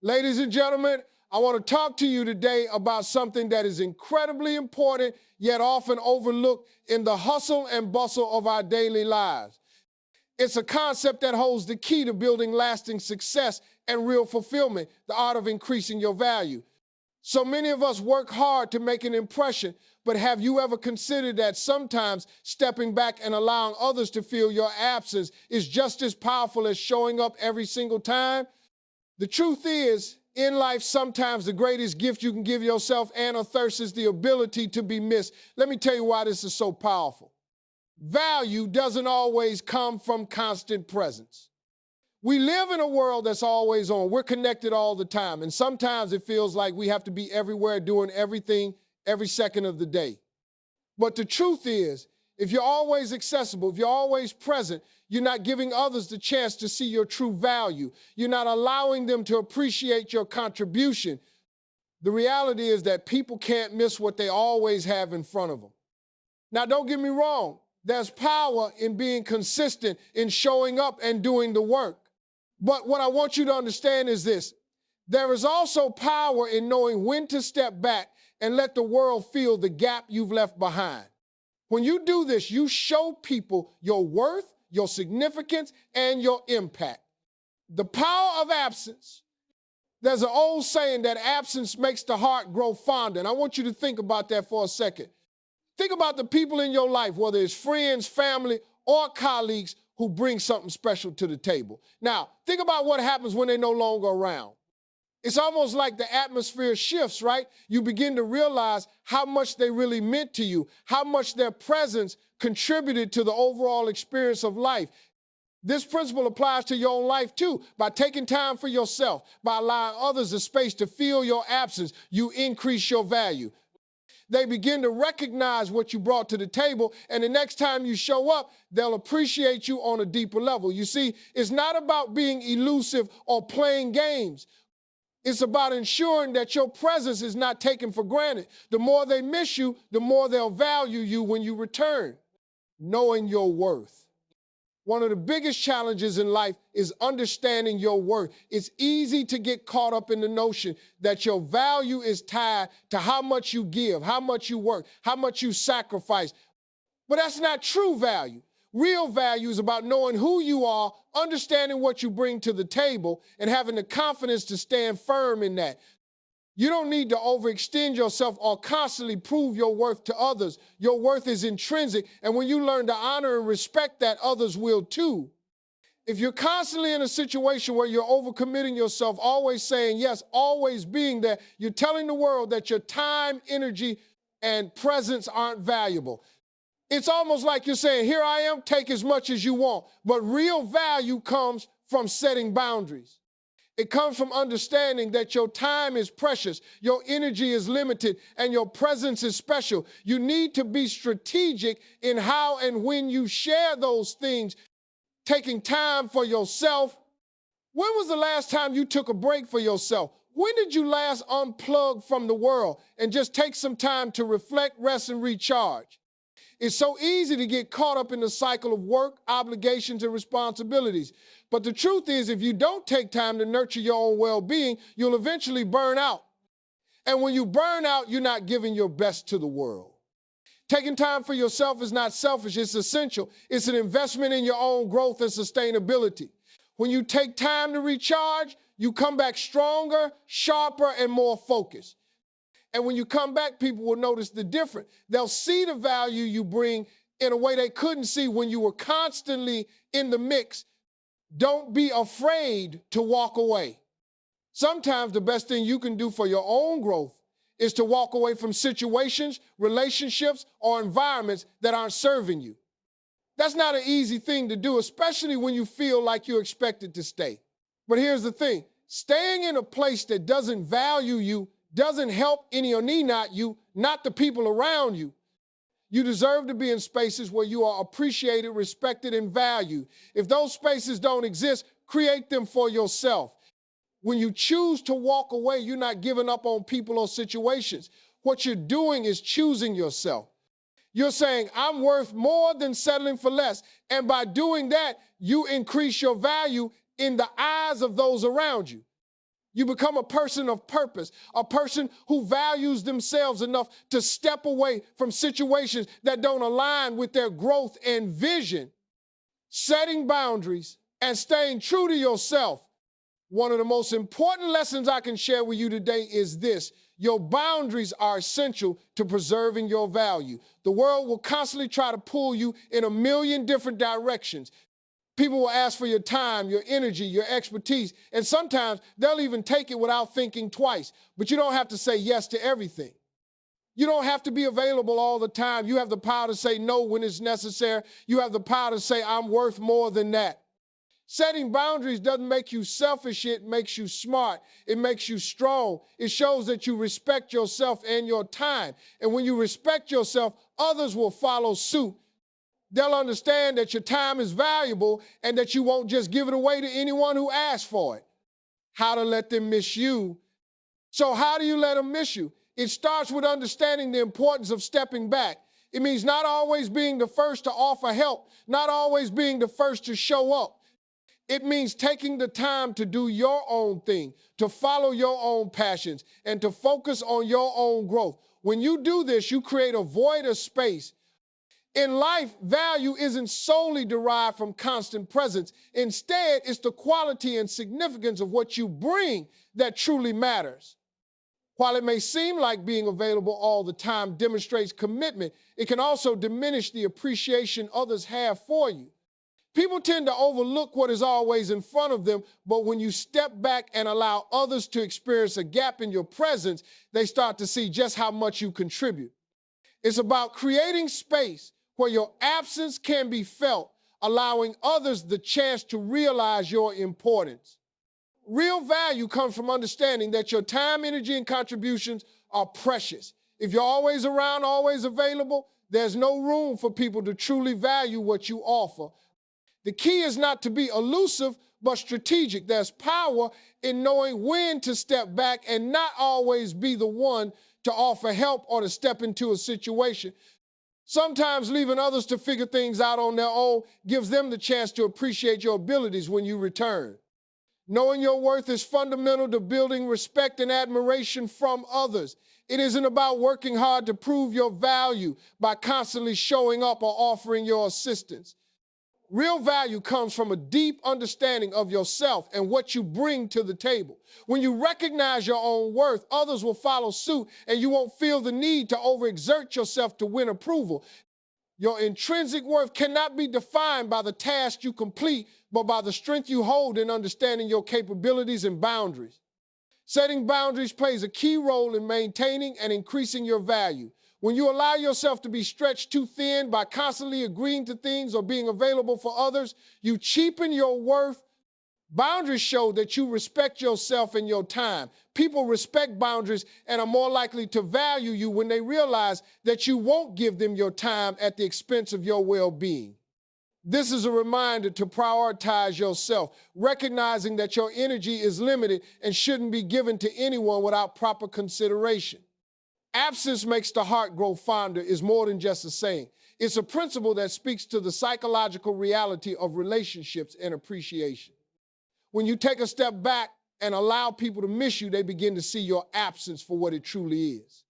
Ladies and gentlemen, I want to talk to you today about something that is incredibly important, yet often overlooked in the hustle and bustle of our daily lives. It's a concept that holds the key to building lasting success and real fulfillment, the art of increasing your value. So many of us work hard to make an impression, but have you ever considered that sometimes stepping back and allowing others to feel your absence is just as powerful as showing up every single time? The truth is, in life, sometimes the greatest gift you can give yourself and a thirst is the ability to be missed. Let me tell you why this is so powerful. Value doesn't always come from constant presence. We live in a world that's always on. We're connected all the time. And sometimes it feels like we have to be everywhere doing everything every second of the day. But the truth is, if you're always accessible, if you're always present, you're not giving others the chance to see your true value. You're not allowing them to appreciate your contribution. The reality is that people can't miss what they always have in front of them. Now, don't get me wrong. There's power in being consistent, in showing up and doing the work. But what I want you to understand is this. There is also power in knowing when to step back and let the world feel the gap you've left behind. When you do this, you show people your worth, your significance, and your impact. The power of absence. There's an old saying that absence makes the heart grow fonder, and I want you to think about that for a second. Think about the people in your life, whether it's friends, family, or colleagues who bring something special to the table. Now, think about what happens when they're no longer around. It's almost like the atmosphere shifts, right? You begin to realize how much they really meant to you, how much their presence contributed to the overall experience of life. This principle applies to your own life too. By taking time for yourself, by allowing others the space to feel your absence, you increase your value. They begin to recognize what you brought to the table, and the next time you show up, they'll appreciate you on a deeper level. You see, it's not about being elusive or playing games. It's about ensuring that your presence is not taken for granted. The more they miss you, the more they'll value you when you return. Knowing your worth. One of the biggest challenges in life is understanding your worth. It's easy to get caught up in the notion that your value is tied to how much you give, how much you work, how much you sacrifice. But that's not true value. Real value is about knowing who you are, understanding what you bring to the table, and having the confidence to stand firm in that. You don't need to overextend yourself or constantly prove your worth to others. Your worth is intrinsic, and when you learn to honor and respect that, others will too. If you're constantly in a situation where you're overcommitting yourself, always saying yes, always being there, you're telling the world that your time, energy, and presence aren't valuable. It's almost like you're saying, here I am, take as much as you want. But real value comes from setting boundaries. It comes from understanding that your time is precious, your energy is limited, and your presence is special. You need to be strategic in how and when you share those things, taking time for yourself. When was the last time you took a break for yourself? When did you last unplug from the world and just take some time to reflect, rest, and recharge? It's so easy to get caught up in the cycle of work, obligations, and responsibilities. But the truth is, if you don't take time to nurture your own well-being, you'll eventually burn out. And when you burn out, you're not giving your best to the world. Taking time for yourself is not selfish, it's essential. It's an investment in your own growth and sustainability. When you take time to recharge, you come back stronger, sharper, and more focused. And when you come back, people will notice the difference. They'll see the value you bring in a way they couldn't see when you were constantly in the mix. Don't be afraid to walk away. Sometimes the best thing you can do for your own growth is to walk away from situations, relationships, or environments that aren't serving you. That's not an easy thing to do, especially when you feel like you're expected to stay. But here's the thing. Staying in a place that doesn't value you doesn't help any or not you, not the people around you. You deserve to be in spaces where you are appreciated, respected, and valued. If those spaces don't exist, create them for yourself. When you choose to walk away, you're not giving up on people or situations. What you're doing is choosing yourself. You're saying, I'm worth more than settling for less. And by doing that, you increase your value in the eyes of those around you. You become a person of purpose, a person who values themselves enough to step away from situations that don't align with their growth and vision. Setting boundaries and staying true to yourself. One of the most important lessons I can share with you today is this. Your boundaries are essential to preserving your value. The world will constantly try to pull you in a million different directions. People will ask for your time, your energy, your expertise, and sometimes they'll even take it without thinking twice. But you don't have to say yes to everything. You don't have to be available all the time. You have the power to say no when it's necessary. You have the power to say, I'm worth more than that. Setting boundaries doesn't make you selfish, it makes you smart. It makes you strong. It shows that you respect yourself and your time. And when you respect yourself, others will follow suit. They'll understand that your time is valuable and that you won't just give it away to anyone who asks for it. How to let them miss you. So how do you let them miss you? It starts with understanding the importance of stepping back. It means not always being the first to offer help, not always being the first to show up. It means taking the time to do your own thing, to follow your own passions, and to focus on your own growth. When you do this, you create a void of space. In life, value isn't solely derived from constant presence. Instead, it's the quality and significance of what you bring that truly matters. While it may seem like being available all the time demonstrates commitment, it can also diminish the appreciation others have for you. People tend to overlook what is always in front of them, but when you step back and allow others to experience a gap in your presence, they start to see just how much you contribute. It's about creating space where your absence can be felt, allowing others the chance to realize your importance. Real value comes from understanding that your time, energy, and contributions are precious. If you're always around, always available, there's no room for people to truly value what you offer. The key is not to be elusive, but strategic. There's power in knowing when to step back and not always be the one to offer help or to step into a situation. Sometimes leaving others to figure things out on their own gives them the chance to appreciate your abilities when you return. Knowing your worth is fundamental to building respect and admiration from others. It isn't about working hard to prove your value by constantly showing up or offering your assistance. Real value comes from a deep understanding of yourself and what you bring to the table. When you recognize your own worth, others will follow suit and you won't feel the need to overexert yourself to win approval. Your intrinsic worth cannot be defined by the task you complete, but by the strength you hold in understanding your capabilities and boundaries. Setting boundaries plays a key role in maintaining and increasing your value. When you allow yourself to be stretched too thin by constantly agreeing to things or being available for others, you cheapen your worth. Boundaries show that you respect yourself and your time. People respect boundaries and are more likely to value you when they realize that you won't give them your time at the expense of your well-being. This is a reminder to prioritize yourself, recognizing that your energy is limited and shouldn't be given to anyone without proper consideration. Absence makes the heart grow fonder is more than just a saying. It's a principle that speaks to the psychological reality of relationships and appreciation. When you take a step back and allow people to miss you, they begin to see your absence for what it truly is.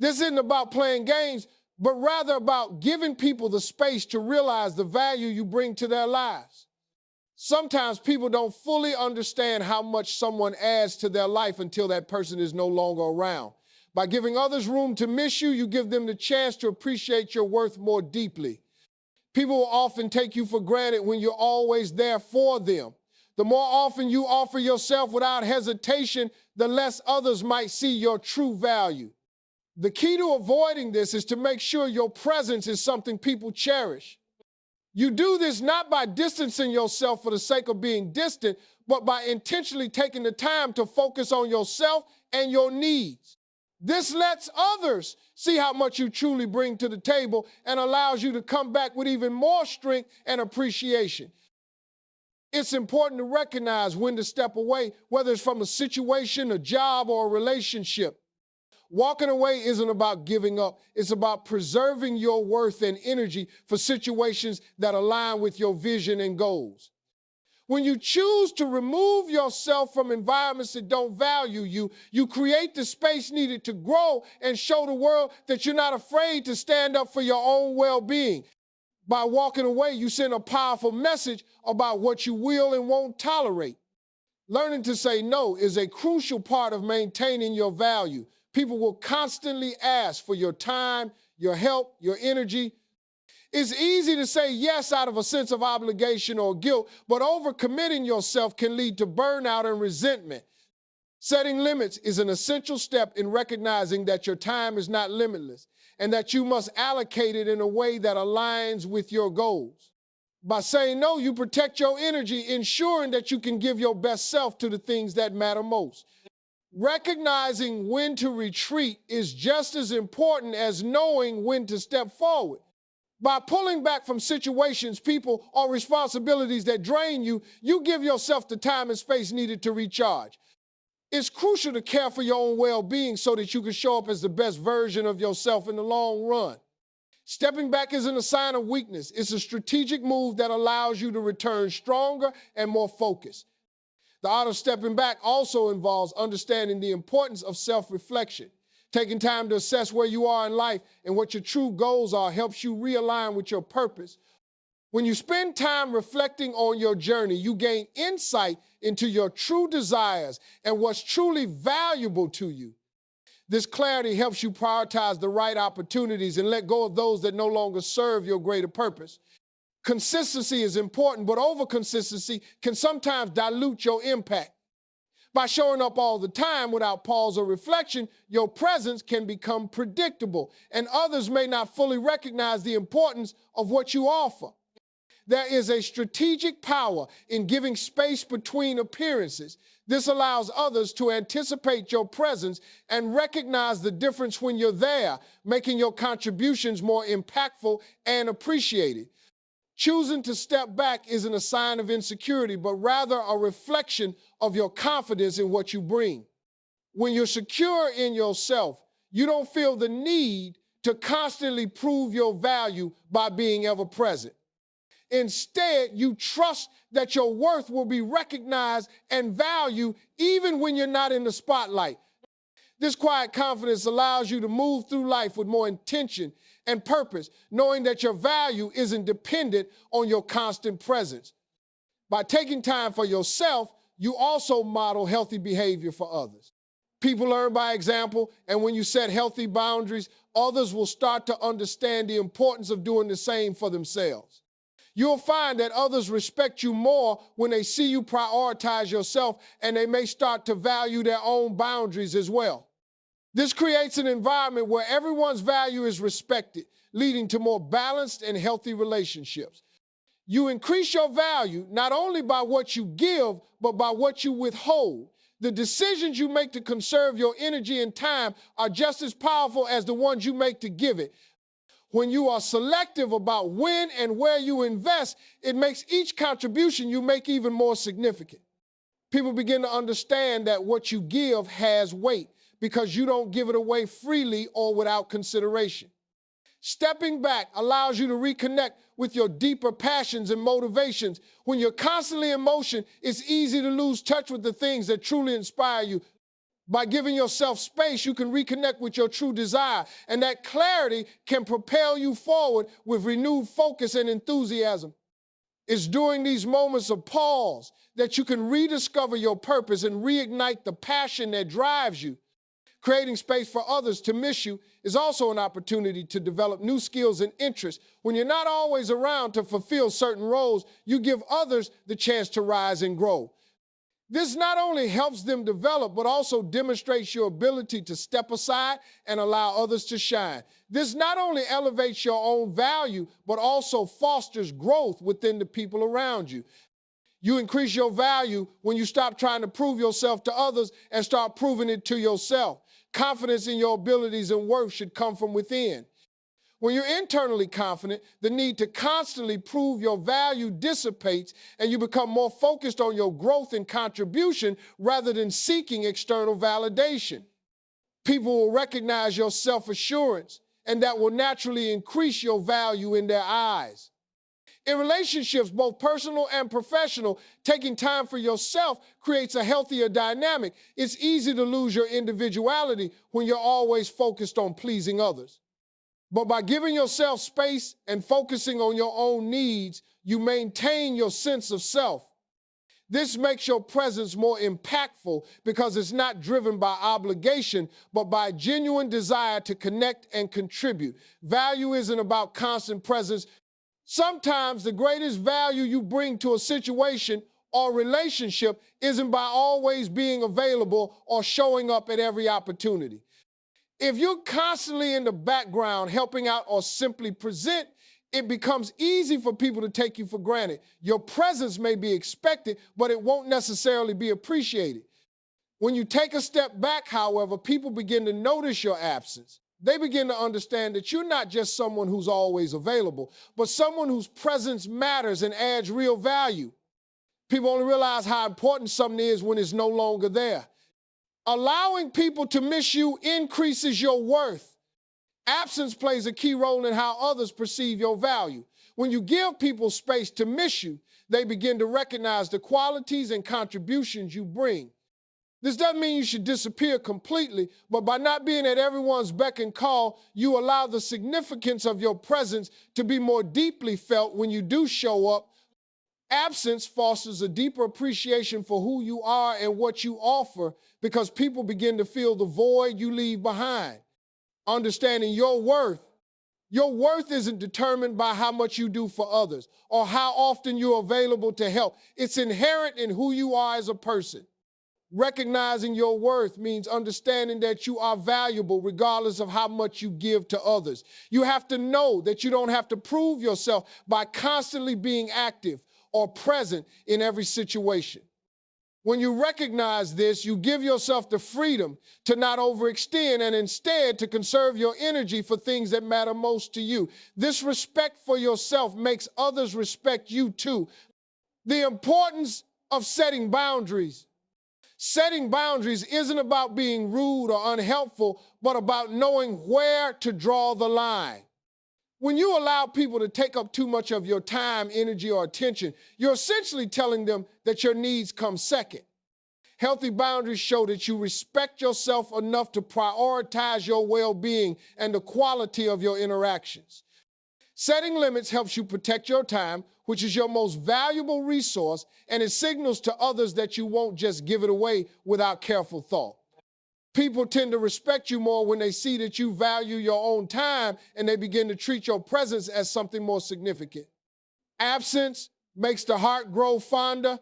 This isn't about playing games, but rather about giving people the space to realize the value you bring to their lives. Sometimes people don't fully understand how much someone adds to their life until that person is no longer around. By giving others room to miss you, you give them the chance to appreciate your worth more deeply. People will often take you for granted when you're always there for them. The more often you offer yourself without hesitation, the less others might see your true value. The key to avoiding this is to make sure your presence is something people cherish. You do this not by distancing yourself for the sake of being distant, but by intentionally taking the time to focus on yourself and your needs. This lets others see how much you truly bring to the table and allows you to come back with even more strength and appreciation. It's important to recognize when to step away, whether it's from a situation, a job, or a relationship. Walking away isn't about giving up. It's about preserving your worth and energy for situations that align with your vision and goals. When you choose to remove yourself from environments that don't value you, you create the space needed to grow and show the world that you're not afraid to stand up for your own well-being. By walking away, you send a powerful message about what you will and won't tolerate. Learning to say no is a crucial part of maintaining your value. People will constantly ask for your time, your help, your energy. It's easy to say yes out of a sense of obligation or guilt, but overcommitting yourself can lead to burnout and resentment. Setting limits is an essential step in recognizing that your time is not limitless and that you must allocate it in a way that aligns with your goals. By saying no, you protect your energy, ensuring that you can give your best self to the things that matter most. Recognizing when to retreat is just as important as knowing when to step forward. By pulling back from situations, people, or responsibilities that drain you, you give yourself the time and space needed to recharge. It's crucial to care for your own well-being so that you can show up as the best version of yourself in the long run. Stepping back isn't a sign of weakness. It's a strategic move that allows you to return stronger and more focused. The art of stepping back also involves understanding the importance of self-reflection. Taking time to assess where you are in life and what your true goals are helps you realign with your purpose. When you spend time reflecting on your journey, you gain insight into your true desires and what's truly valuable to you. This clarity helps you prioritize the right opportunities and let go of those that no longer serve your greater purpose. Consistency is important, but over-consistency can sometimes dilute your impact. By showing up all the time without pause or reflection, your presence can become predictable, and others may not fully recognize the importance of what you offer. There is a strategic power in giving space between appearances. This allows others to anticipate your presence and recognize the difference when you're there, making your contributions more impactful and appreciated. Choosing to step back isn't a sign of insecurity, but rather a reflection of your confidence in what you bring. When you're secure in yourself, you don't feel the need to constantly prove your value by being ever present. Instead, you trust that your worth will be recognized and valued even when you're not in the spotlight. This quiet confidence allows you to move through life with more intention and purpose, knowing that your value isn't dependent on your constant presence. By taking time for yourself, you also model healthy behavior for others. People learn by example, and when you set healthy boundaries, others will start to understand the importance of doing the same for themselves. You'll find that others respect you more when they see you prioritize yourself, and they may start to value their own boundaries as well. This creates an environment where everyone's value is respected, leading to more balanced and healthy relationships. You increase your value not only by what you give, but by what you withhold. The decisions you make to conserve your energy and time are just as powerful as the ones you make to give it. When you are selective about when and where you invest, it makes each contribution you make even more significant. People begin to understand that what you give has weight because you don't give it away freely or without consideration. Stepping back allows you to reconnect with your deeper passions and motivations. When you're constantly in motion, it's easy to lose touch with the things that truly inspire you. By giving yourself space, you can reconnect with your true desire, and that clarity can propel you forward with renewed focus and enthusiasm. It's during these moments of pause that you can rediscover your purpose and reignite the passion that drives you. Creating space for others to miss you is also an opportunity to develop new skills and interests. When you're not always around to fulfill certain roles, you give others the chance to rise and grow. This not only helps them develop, but also demonstrates your ability to step aside and allow others to shine. This not only elevates your own value, but also fosters growth within the people around you. You increase your value when you stop trying to prove yourself to others and start proving it to yourself. Confidence in your abilities and worth should come from within. When you're internally confident, the need to constantly prove your value dissipates and you become more focused on your growth and contribution rather than seeking external validation. People will recognize your self-assurance, and that will naturally increase your value in their eyes. In relationships, both personal and professional, taking time for yourself creates a healthier dynamic. It's easy to lose your individuality when you're always focused on pleasing others. But by giving yourself space and focusing on your own needs, you maintain your sense of self. This makes your presence more impactful because it's not driven by obligation, but by genuine desire to connect and contribute. Value isn't about constant presence. Sometimes the greatest value you bring to a situation or relationship isn't by always being available or showing up at every opportunity. If you're constantly in the background helping out or simply present, it becomes easy for people to take you for granted. Your presence may be expected, but it won't necessarily be appreciated. When you take a step back, however, people begin to notice your absence. They begin to understand that you're not just someone who's always available, but someone whose presence matters and adds real value. People only realize how important something is when it's no longer there. Allowing people to miss you increases your worth. Absence plays a key role in how others perceive your value. When you give people space to miss you, they begin to recognize the qualities and contributions you bring. This doesn't mean you should disappear completely, but by not being at everyone's beck and call, you allow the significance of your presence to be more deeply felt when you do show up. Absence fosters a deeper appreciation for who you are and what you offer because people begin to feel the void you leave behind. Understanding your worth isn't determined by how much you do for others or how often you're available to help. It's inherent in who you are as a person. Recognizing your worth means understanding that you are valuable regardless of how much you give to others. You have to know that you don't have to prove yourself by constantly being active or present in every situation. When you recognize this, you give yourself the freedom to not overextend and instead to conserve your energy for things that matter most to you. This respect for yourself makes others respect you too. The importance of setting boundaries. Setting boundaries isn't about being rude or unhelpful, but about knowing where to draw the line. When you allow people to take up too much of your time, energy, or attention, you're essentially telling them that your needs come second. Healthy boundaries show that you respect yourself enough to prioritize your well-being and the quality of your interactions. Setting limits helps you protect your time, which is your most valuable resource, and it signals to others that you won't just give it away without careful thought. People tend to respect you more when they see that you value your own time and they begin to treat your presence as something more significant. Absence makes the heart grow fonder.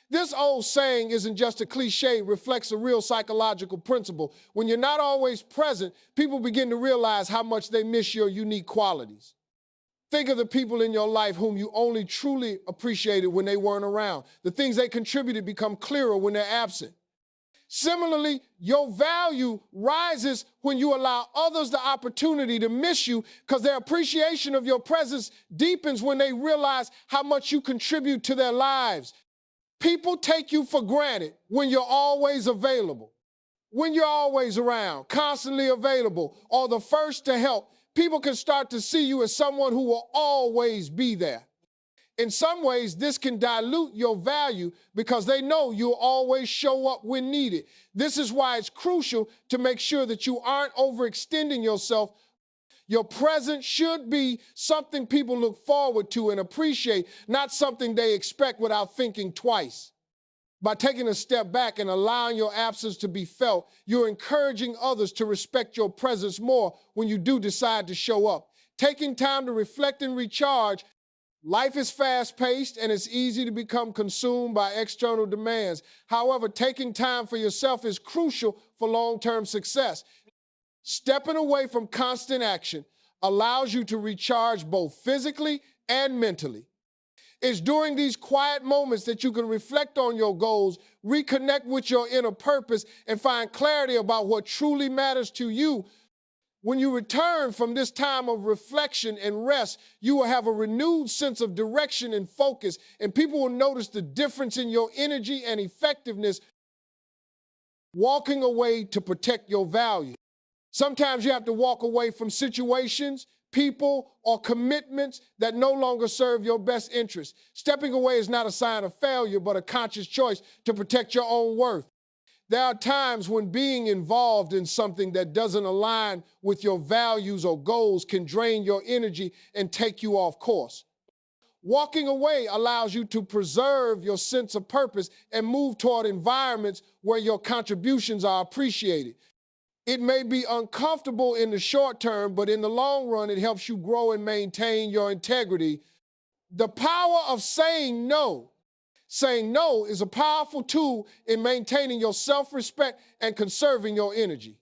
This old saying isn't just a cliche, it reflects a real psychological principle. When you're not always present, people begin to realize how much they miss your unique qualities. Think of the people in your life whom you only truly appreciated when they weren't around. The things they contributed become clearer when they're absent. Similarly, your value rises when you allow others the opportunity to miss you because their appreciation of your presence deepens when they realize how much you contribute to their lives. People take you for granted when you're always available, when you're always around, constantly available, or the first to help. People can start to see you as someone who will always be there. In some ways, this can dilute your value because they know you'll always show up when needed. This is why it's crucial to make sure that you aren't overextending yourself. Your presence should be something people look forward to and appreciate, not something they expect without thinking twice. By taking a step back and allowing your absence to be felt, you're encouraging others to respect your presence more when you do decide to show up. Taking time to reflect and recharge. Life is fast-paced and it's easy to become consumed by external demands. However, taking time for yourself is crucial for long-term success. Stepping away from constant action allows you to recharge both physically and mentally. It's during these quiet moments that you can reflect on your goals, reconnect with your inner purpose, and find clarity about what truly matters to you. When you return from this time of reflection and rest, you will have a renewed sense of direction and focus, and people will notice the difference in your energy and effectiveness. Walking away to protect your value. Sometimes you have to walk away from situations, people, or commitments that no longer serve your best interest. Stepping away is not a sign of failure, but a conscious choice to protect your own worth. There are times when being involved in something that doesn't align with your values or goals can drain your energy and take you off course. Walking away allows you to preserve your sense of purpose and move toward environments where your contributions are appreciated. It may be uncomfortable in the short term, but in the long run, it helps you grow and maintain your integrity. The power of saying no. Saying no is a powerful tool in maintaining your self-respect and conserving your energy.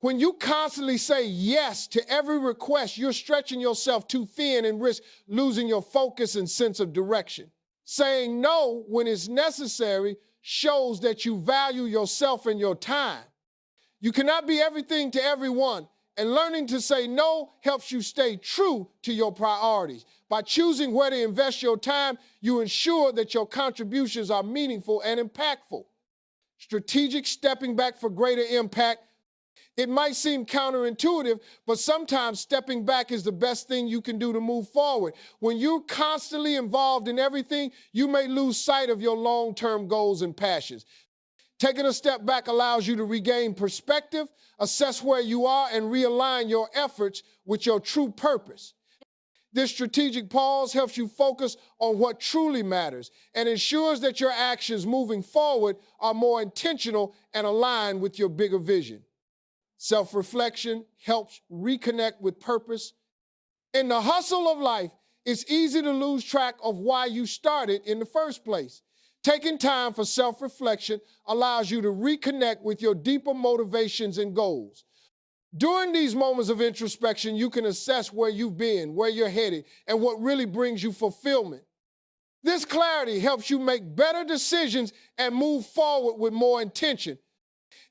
When you constantly say yes to every request, you're stretching yourself too thin and risk losing your focus and sense of direction. Saying no when it's necessary shows that you value yourself and your time. You cannot be everything to everyone, and learning to say no helps you stay true to your priorities. By choosing where to invest your time, you ensure that your contributions are meaningful and impactful. Strategic stepping back for greater impact. It might seem counterintuitive, but sometimes stepping back is the best thing you can do to move forward. When you're constantly involved in everything, you may lose sight of your long-term goals and passions. Taking a step back allows you to regain perspective, assess where you are, and realign your efforts with your true purpose. This strategic pause helps you focus on what truly matters and ensures that your actions moving forward are more intentional and aligned with your bigger vision. Self-reflection helps reconnect with purpose. In the hustle of life, it's easy to lose track of why you started in the first place. Taking time for self-reflection allows you to reconnect with your deeper motivations and goals. During these moments of introspection, you can assess where you've been, where you're headed, and what really brings you fulfillment. This clarity helps you make better decisions and move forward with more intention.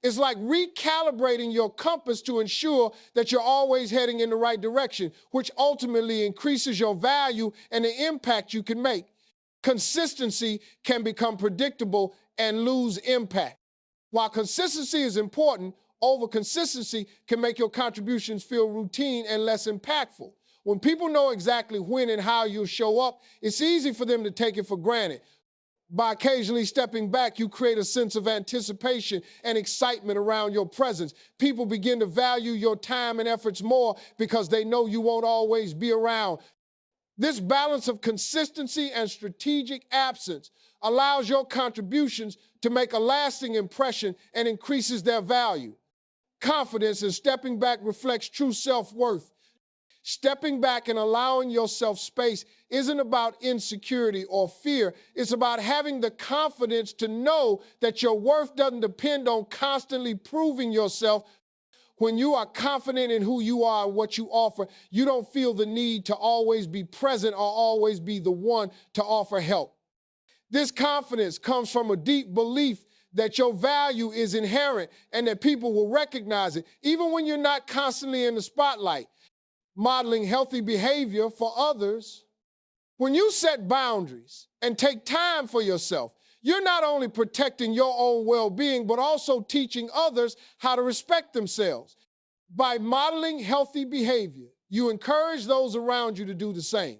It's like recalibrating your compass to ensure that you're always heading in the right direction, which ultimately increases your value and the impact you can make. Consistency can become predictable and lose impact. While consistency is important, over-consistency can make your contributions feel routine and less impactful. When people know exactly when and how you'll show up, it's easy for them to take it for granted. By occasionally stepping back, you create a sense of anticipation and excitement around your presence. People begin to value your time and efforts more because they know you won't always be around. This balance of consistency and strategic absence allows your contributions to make a lasting impression and increases their value. Confidence in stepping back reflects true self-worth. Stepping back and allowing yourself space isn't about insecurity or fear. It's about having the confidence to know that your worth doesn't depend on constantly proving yourself. When you are confident in who you are and what you offer, you don't feel the need to always be present or always be the one to offer help. This confidence comes from a deep belief that your value is inherent and that people will recognize it, even when you're not constantly in the spotlight. Modeling healthy behavior for others. When you set boundaries and take time for yourself, you're not only protecting your own well-being, but also teaching others how to respect themselves. By modeling healthy behavior, you encourage those around you to do the same.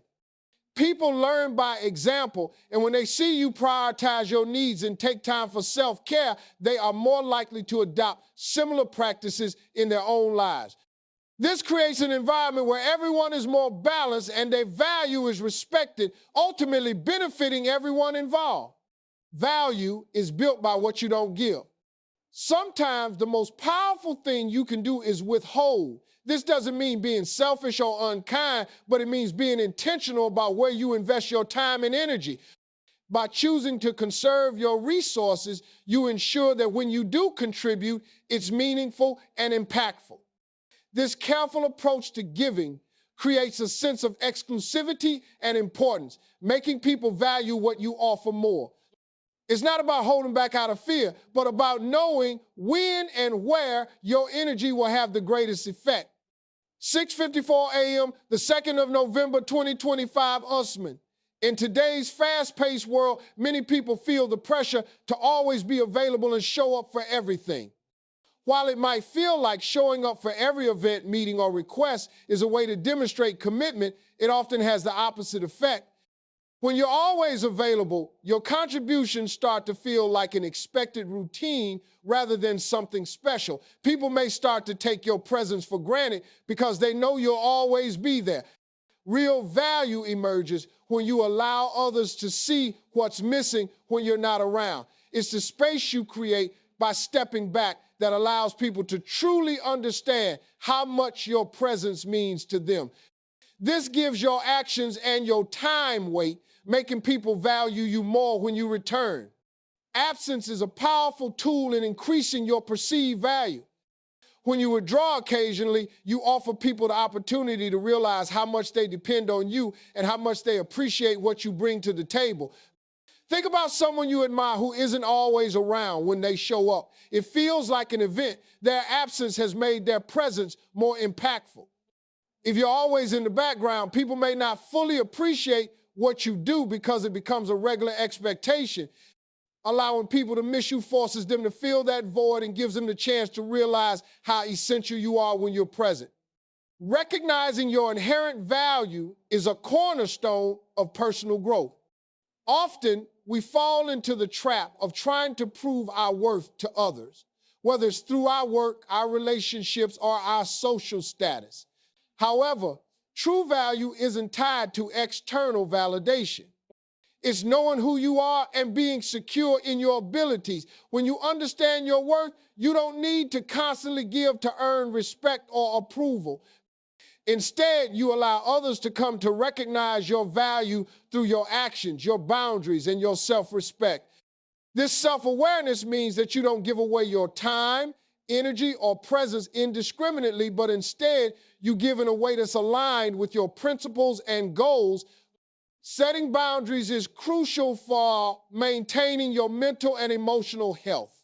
People learn by example, and when they see you prioritize your needs and take time for self-care, they are more likely to adopt similar practices in their own lives. This creates an environment where everyone is more balanced and their value is respected, ultimately benefiting everyone involved. Value is built by what you don't give. Sometimes the most powerful thing you can do is withhold. This doesn't mean being selfish or unkind, but it means being intentional about where you invest your time and energy. By choosing to conserve your resources, you ensure that when you do contribute, it's meaningful and impactful. This careful approach to giving creates a sense of exclusivity and importance, making people value what you offer more. It's not about holding back out of fear, but about knowing when and where your energy will have the greatest effect. 6:54 a.m., the 2nd of November, 2025, Usman. In today's fast-paced world, many people feel the pressure to always be available and show up for everything. While it might feel like showing up for every event, meeting, or request is a way to demonstrate commitment, it often has the opposite effect. When you're always available, your contributions start to feel like an expected routine rather than something special. People may start to take your presence for granted because they know you'll always be there. Real value emerges when you allow others to see what's missing when you're not around. It's the space you create by stepping back that allows people to truly understand how much your presence means to them. This gives your actions and your time weight, making people value you more when you return. Absence is a powerful tool in increasing your perceived value. When you withdraw occasionally, you offer people the opportunity to realize how much they depend on you and how much they appreciate what you bring to the table. Think about someone you admire who isn't always around when they show up. It feels like an event. Their absence has made their presence more impactful. If you're always in the background, people may not fully appreciate what you do because it becomes a regular expectation. Allowing people to miss you forces them to fill that void and gives them the chance to realize how essential you are when you're present. Recognizing your inherent value is a cornerstone of personal growth. Often, we fall into the trap of trying to prove our worth to others, whether it's through our work, our relationships, or our social status. However, true value isn't tied to external validation. It's knowing who you are and being secure in your abilities. When you understand your worth, you don't need to constantly give to earn respect or approval. Instead, you allow others to come to recognize your value through your actions, your boundaries, and your self-respect. This self-awareness means that you don't give away your time, energy, or presence indiscriminately, but instead, you give in a way that's aligned with your principles and goals. Setting boundaries is crucial for maintaining your mental and emotional health.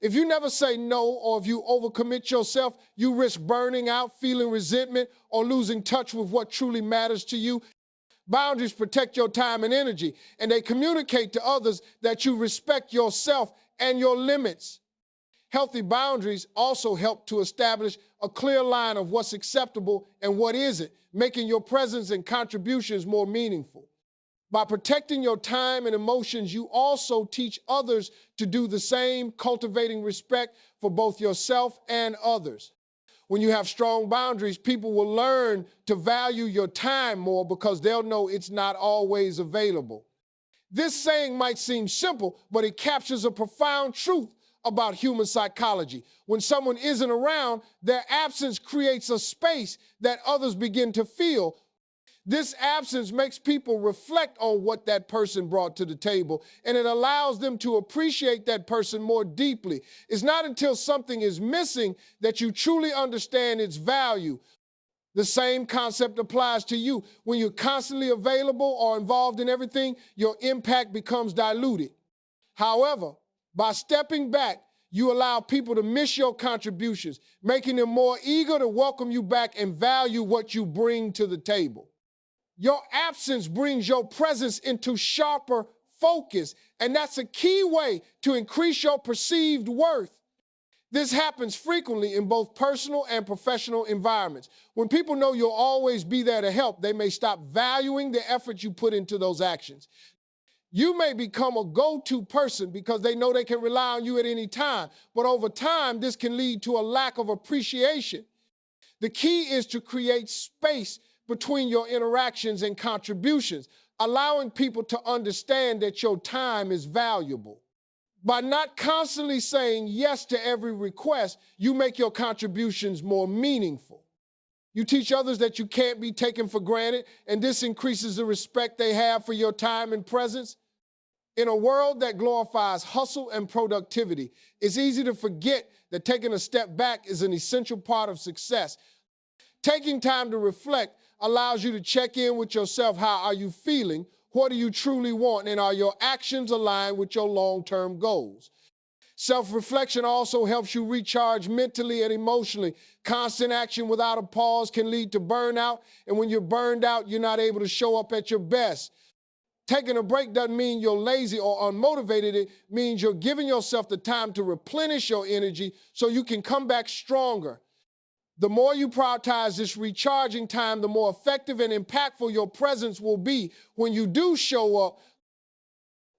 If you never say no, or if you overcommit yourself, you risk burning out, feeling resentment, or losing touch with what truly matters to you. Boundaries protect your time and energy, and they communicate to others that you respect yourself and your limits. Healthy boundaries also help to establish a clear line of what's acceptable and what isn't, making your presence and contributions more meaningful. By protecting your time and emotions, you also teach others to do the same, cultivating respect for both yourself and others. When you have strong boundaries, people will learn to value your time more because they'll know it's not always available. This saying might seem simple, but it captures a profound truth about human psychology. When someone isn't around, their absence creates a space that others begin to fill. This absence makes people reflect on what that person brought to the table, and it allows them to appreciate that person more deeply. It's not until something is missing that you truly understand its value. The same concept applies to you. When you're constantly available or involved in everything, your impact becomes diluted. However, by stepping back, you allow people to miss your contributions, making them more eager to welcome you back and value what you bring to the table. Your absence brings your presence into sharper focus, and that's a key way to increase your perceived worth. This happens frequently in both personal and professional environments. When people know you'll always be there to help, they may stop valuing the effort you put into those actions. You may become a go-to person because they know they can rely on you at any time, but over time, this can lead to a lack of appreciation. The key is to create space between your interactions and contributions, allowing people to understand that your time is valuable. By not constantly saying yes to every request, you make your contributions more meaningful. You teach others that you can't be taken for granted, and this increases the respect they have for your time and presence. In a world that glorifies hustle and productivity, it's easy to forget that taking a step back is an essential part of success. Taking time to reflect allows you to check in with yourself. How are you feeling? What do you truly want? And are your actions aligned with your long-term goals? Self-reflection also helps you recharge mentally and emotionally. Constant action without a pause can lead to burnout, and when you're burned out, you're not able to show up at your best. Taking a break doesn't mean you're lazy or unmotivated. It means you're giving yourself the time to replenish your energy so you can come back stronger. The more you prioritize this recharging time, the more effective and impactful your presence will be. When you do show up,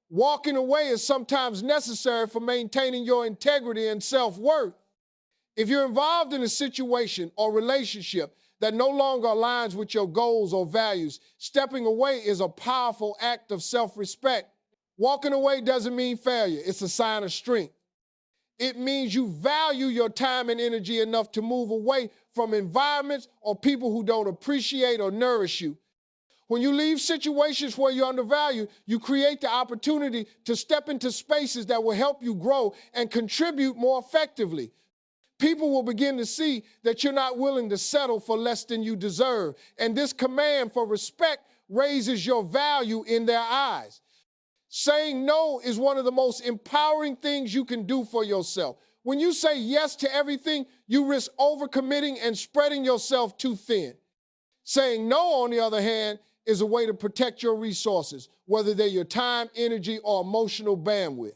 walking away is sometimes necessary for maintaining your integrity and self-worth. If you're involved in a situation or relationship that no longer aligns with your goals or values, stepping away is a powerful act of self-respect. Walking away doesn't mean failure, it's a sign of strength. It means you value your time and energy enough to move away from environments or people who don't appreciate or nourish you. When you leave situations where you're undervalued, you create the opportunity to step into spaces that will help you grow and contribute more effectively. People will begin to see that you're not willing to settle for less than you deserve. And this command for respect raises your value in their eyes. Saying no is one of the most empowering things you can do for yourself. When you say yes to everything, you risk overcommitting and spreading yourself too thin. Saying no, on the other hand, is a way to protect your resources, whether they're your time, energy, or emotional bandwidth.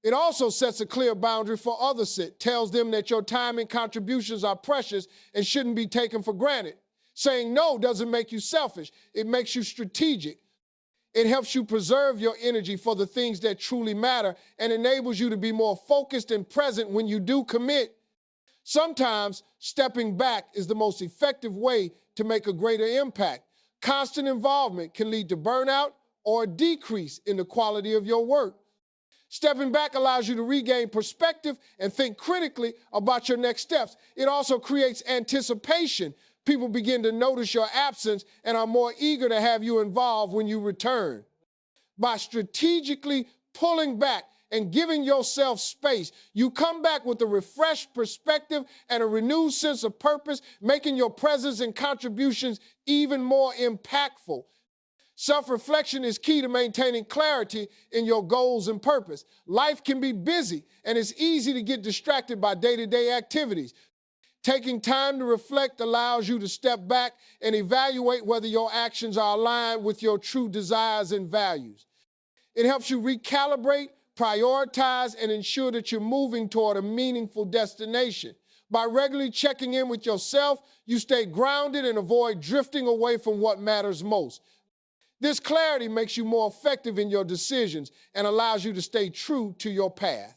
It also sets a clear boundary for others. It tells them that your time and contributions are precious and shouldn't be taken for granted. Saying no doesn't make you selfish. It makes you strategic. It helps you preserve your energy for the things that truly matter and enables you to be more focused and present when you do commit. Sometimes stepping back is the most effective way to make a greater impact. Constant involvement can lead to burnout or a decrease in the quality of your work. Stepping back allows you to regain perspective and think critically about your next steps. It also creates anticipation. People begin to notice your absence and are more eager to have you involved when you return. By strategically pulling back and giving yourself space, you come back with a refreshed perspective and a renewed sense of purpose, making your presence and contributions even more impactful. Self-reflection is key to maintaining clarity in your goals and purpose. Life can be busy, and it's easy to get distracted by day-to-day activities. Taking time to reflect allows you to step back and evaluate whether your actions are aligned with your true desires and values. It helps you recalibrate, prioritize, and ensure that you're moving toward a meaningful destination. By regularly checking in with yourself, you stay grounded and avoid drifting away from what matters most. This clarity makes you more effective in your decisions and allows you to stay true to your path.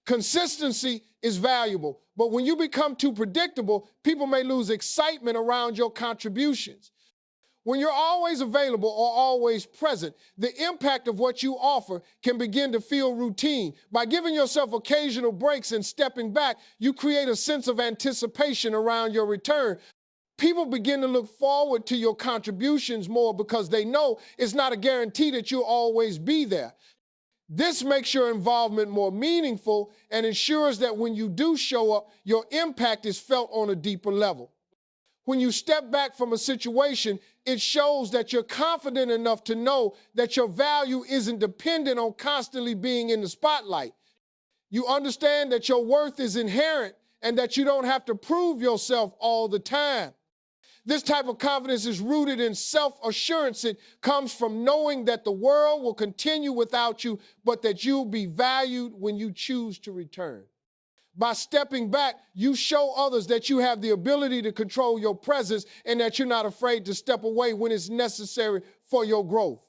Consistency is valuable, but when you become too predictable, people may lose excitement around your contributions. When you're always available or always present, the impact of what you offer can begin to feel routine. By giving yourself occasional breaks and stepping back, you create a sense of anticipation around your return. People begin to look forward to your contributions more because they know it's not a guarantee that you'll always be there. This makes your involvement more meaningful and ensures that when you do show up, your impact is felt on a deeper level. When you step back from a situation, it shows that you're confident enough to know that your value isn't dependent on constantly being in the spotlight. You understand that your worth is inherent and that you don't have to prove yourself all the time. This type of confidence is rooted in self-assurance. It comes from knowing that the world will continue without you, but that you'll be valued when you choose to return. By stepping back, you show others that you have the ability to control your presence and that you're not afraid to step away when it's necessary for your growth.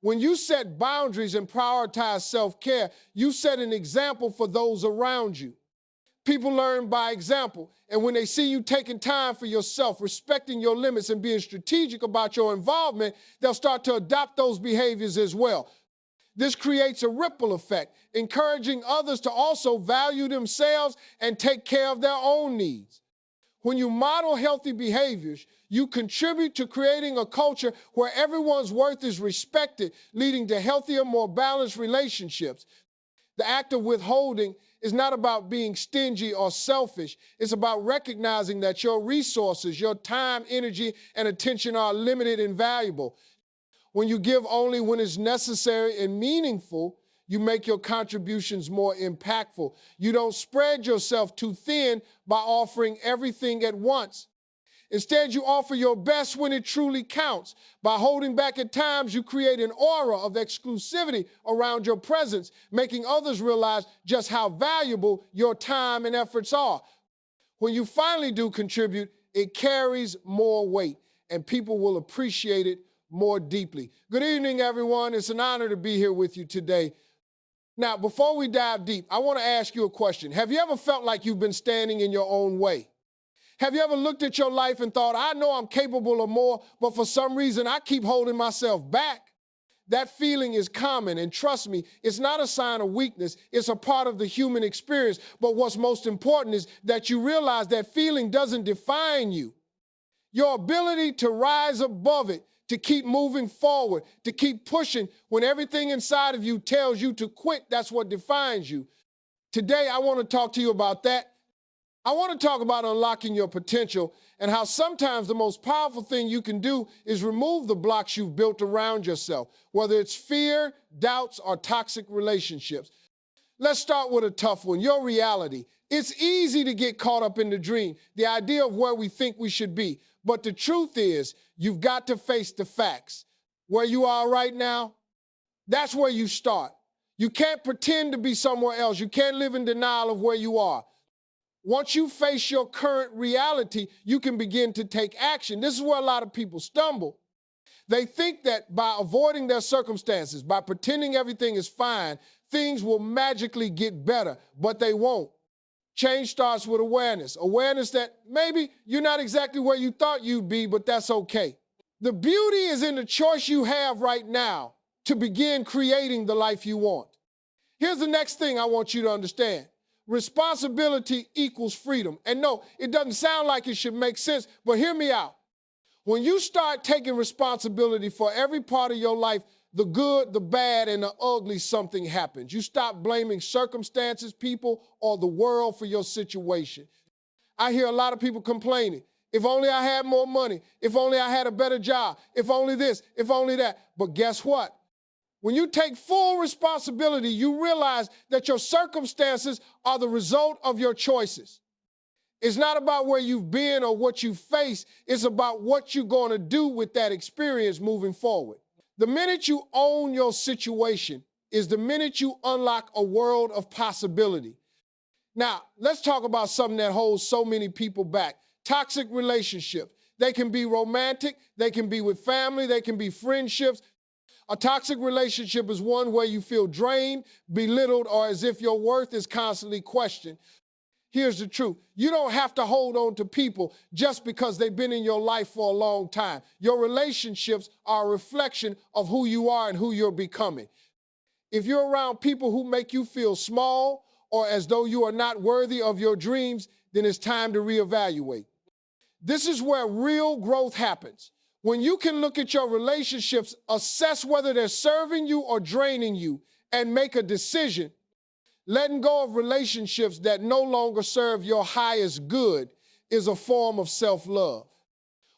When you set boundaries and prioritize self-care, you set an example for those around you. People learn by example, and when they see you taking time for yourself, respecting your limits, and being strategic about your involvement, they'll start to adopt those behaviors as well. This creates a ripple effect, encouraging others to also value themselves and take care of their own needs. When you model healthy behaviors, you contribute to creating a culture where everyone's worth is respected, leading to healthier, more balanced relationships. The act of withholding is not about being stingy or selfish. It's about recognizing that your resources, your time, energy, and attention are limited and valuable. When you give only when it's necessary and meaningful, you make your contributions more impactful. You don't spread yourself too thin by offering everything at once. Instead, you offer your best when it truly counts. By holding back at times, you create an aura of exclusivity around your presence, making others realize just how valuable your time and efforts are. When you finally do contribute, it carries more weight, and people will appreciate it more deeply. Good evening, everyone. It's an honor to be here with you today. Now, before we dive deep, I want to ask you a question. Have you ever felt like you've been standing in your own way? Have you ever looked at your life and thought, I know I'm capable of more, but for some reason I keep holding myself back? That feeling is common, and trust me, it's not a sign of weakness. It's a part of the human experience. But what's most important is that you realize that feeling doesn't define you. Your ability to rise above it, to keep moving forward, to keep pushing when everything inside of you tells you to quit, that's what defines you. Today, I want to talk to you about that. I want to talk about unlocking your potential and how sometimes the most powerful thing you can do is remove the blocks you've built around yourself, whether it's fear, doubts, or toxic relationships. Let's start with a tough one, your reality. It's easy to get caught up in the dream, the idea of where we think we should be. But the truth is, you've got to face the facts. Where you are right now, that's where you start. You can't pretend to be somewhere else. You can't live in denial of where you are. Once you face your current reality, you can begin to take action. This is where a lot of people stumble. They think that by avoiding their circumstances, by pretending everything is fine, things will magically get better, but they won't. Change starts with awareness. Awareness that maybe you're not exactly where you thought you'd be, but that's okay. The beauty is in the choice you have right now to begin creating the life you want. Here's the next thing I want you to understand. Responsibility equals freedom. And no, it doesn't sound like it should make sense, but hear me out. When you start taking responsibility for every part of your life, the good, the bad, and the ugly, something happens. You stop blaming circumstances, people, or the world for your situation. I hear a lot of people complaining. If only I had more money. If only I had a better job. If only this, if only that. But guess what? When you take full responsibility, you realize that your circumstances are the result of your choices. It's not about where you've been or what you face. It's about what you're going to do with that experience moving forward. The minute you own your situation is the minute you unlock a world of possibility. Now, let's talk about something that holds so many people back. Toxic relationships. They can be romantic. They can be with family. They can be friendships. A toxic relationship is one where you feel drained, belittled, or as if your worth is constantly questioned. Here's the truth. You don't have to hold on to people just because they've been in your life for a long time. Your relationships are a reflection of who you are and who you're becoming. If you're around people who make you feel small or as though you are not worthy of your dreams, then it's time to reevaluate. This is where real growth happens. When you can look at your relationships, assess whether they're serving you or draining you, and make a decision, letting go of relationships that no longer serve your highest good is a form of self-love.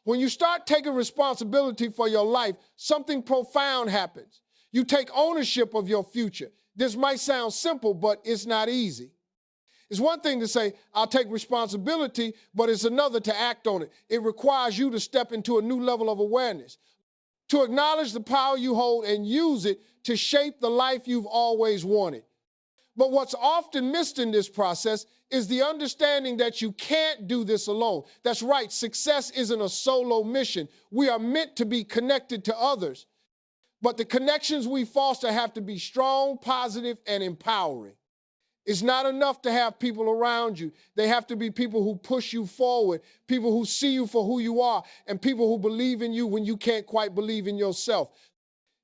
When you start taking responsibility for your life, something profound happens. You take ownership of your future. This might sound simple, but it's not easy. It's one thing to say, I'll take responsibility, but it's another to act on it. It requires you to step into a new level of awareness, to acknowledge the power you hold and use it to shape the life you've always wanted. But what's often missed in this process is the understanding that you can't do this alone. That's right, success isn't a solo mission. We are meant to be connected to others. But the connections we foster have to be strong, positive, and empowering. It's not enough to have people around you. They have to be people who push you forward, people who see you for who you are, and people who believe in you when you can't quite believe in yourself.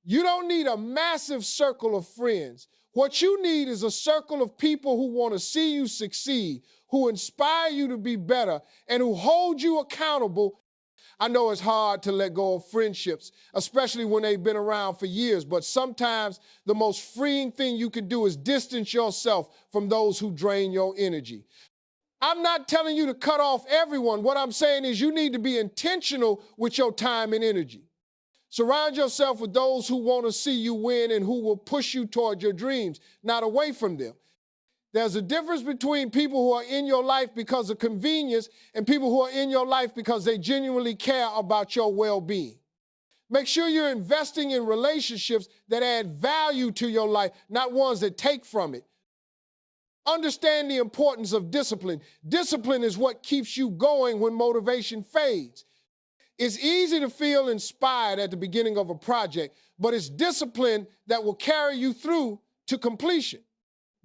You don't need a massive circle of friends. What you need is a circle of people who want to see you succeed, who inspire you to be better, and who hold you accountable. I know it's hard to let go of friendships, especially when they've been around for years, but sometimes the most freeing thing you can do is distance yourself from those who drain your energy. I'm not telling you to cut off everyone. What I'm saying is you need to be intentional with your time and energy. Surround yourself with those who want to see you win and who will push you toward your dreams, not away from them. There's a difference between people who are in your life because of convenience and people who are in your life because they genuinely care about your well-being. Make sure you're investing in relationships that add value to your life, not ones that take from it. Understand the importance of discipline. Discipline is what keeps you going when motivation fades. It's easy to feel inspired at the beginning of a project, but it's discipline that will carry you through to completion.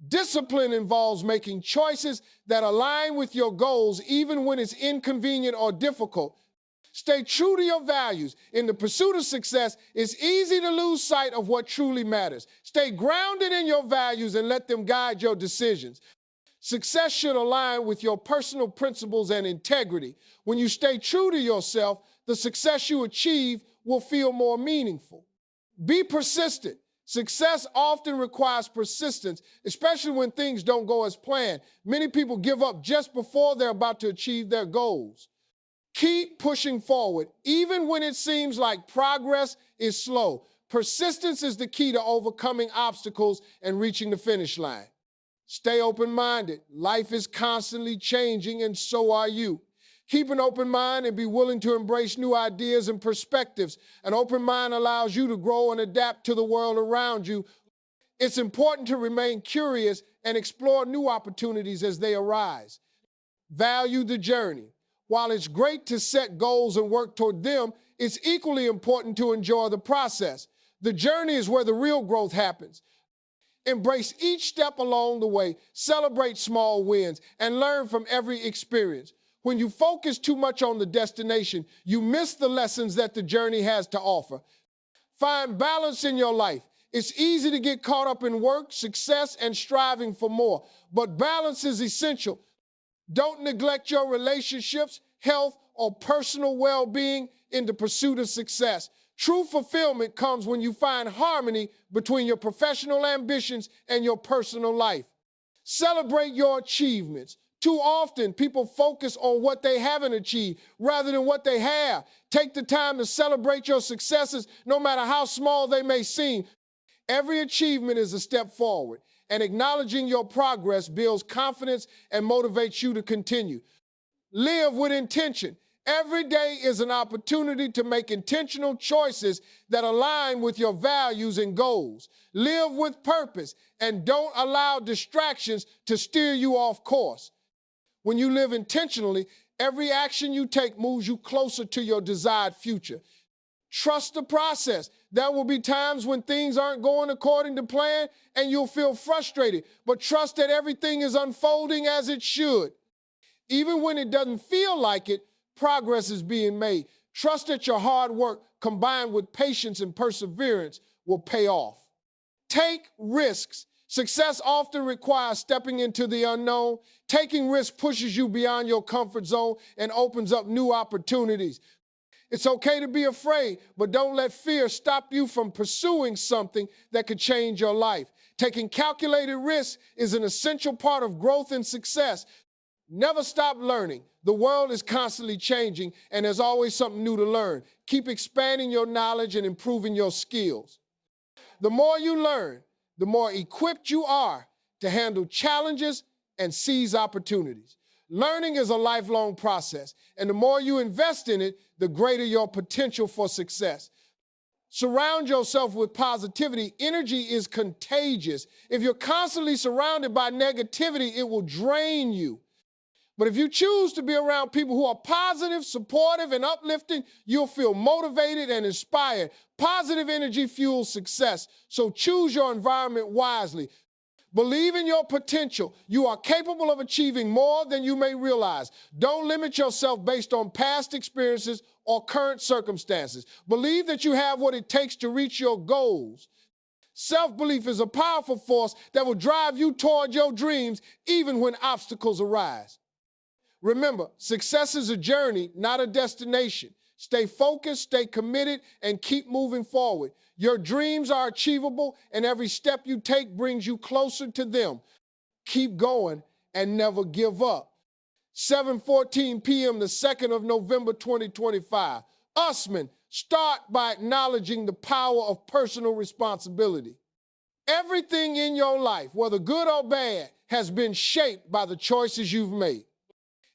Discipline involves making choices that align with your goals even when it's inconvenient or difficult. Stay true to your values. In the pursuit of success, it's easy to lose sight of what truly matters. Stay grounded in your values and let them guide your decisions. Success should align with your personal principles and integrity. When you stay true to yourself, the success you achieve will feel more meaningful. Be persistent. Success often requires persistence, especially when things don't go as planned. Many people give up just before they're about to achieve their goals. Keep pushing forward, even when it seems like progress is slow. Persistence is the key to overcoming obstacles and reaching the finish line. Stay open-minded. Life is constantly changing, and so are you. Keep an open mind and be willing to embrace new ideas and perspectives. An open mind allows you to grow and adapt to the world around you. It's important to remain curious and explore new opportunities as they arise. Value the journey. While it's great to set goals and work toward them, it's equally important to enjoy the process. The journey is where the real growth happens. Embrace each step along the way, celebrate small wins, and learn from every experience. When you focus too much on the destination, you miss the lessons that the journey has to offer. Find balance in your life. It's easy to get caught up in work, success, and striving for more, but balance is essential. Don't neglect your relationships, health, or personal well-being in the pursuit of success. True fulfillment comes when you find harmony between your professional ambitions and your personal life. Celebrate your achievements. Too often, people focus on what they haven't achieved rather than what they have. Take the time to celebrate your successes, no matter how small they may seem. Every achievement is a step forward, and acknowledging your progress builds confidence and motivates you to continue. Live with intention. Every day is an opportunity to make intentional choices that align with your values and goals. Live with purpose and don't allow distractions to steer you off course. When you live intentionally, every action you take moves you closer to your desired future. Trust the process. There will be times when things aren't going according to plan and you'll feel frustrated, but trust that everything is unfolding as it should. Even when it doesn't feel like it, progress is being made. Trust that your hard work combined with patience and perseverance will pay off. Take risks. Success often requires stepping into the unknown. Taking risks pushes you beyond your comfort zone and opens up new opportunities. It's okay to be afraid, but don't let fear stop you from pursuing something that could change your life. Taking calculated risks is an essential part of growth and success. Never stop learning. The world is constantly changing, and there's always something new to learn. Keep expanding your knowledge and improving your skills. The more you learn, the more equipped you are to handle challenges and seize opportunities. Learning is a lifelong process, and the more you invest in it, the greater your potential for success. Surround yourself with positivity. Energy is contagious. If you're constantly surrounded by negativity, it will drain you. But if you choose to be around people who are positive, supportive, and uplifting, you'll feel motivated and inspired. Positive energy fuels success, so choose your environment wisely. Believe in your potential. You are capable of achieving more than you may realize. Don't limit yourself based on past experiences or current circumstances. Believe that you have what it takes to reach your goals. Self-belief is a powerful force that will drive you toward your dreams even when obstacles arise. Remember, success is a journey, not a destination. Stay focused, stay committed, and keep moving forward. Your dreams are achievable, and every step you take brings you closer to them. Keep going and never give up. 7:14 p.m., the 2nd of November, 2025. Usman, start by acknowledging the power of personal responsibility. Everything in your life, whether good or bad, has been shaped by the choices you've made.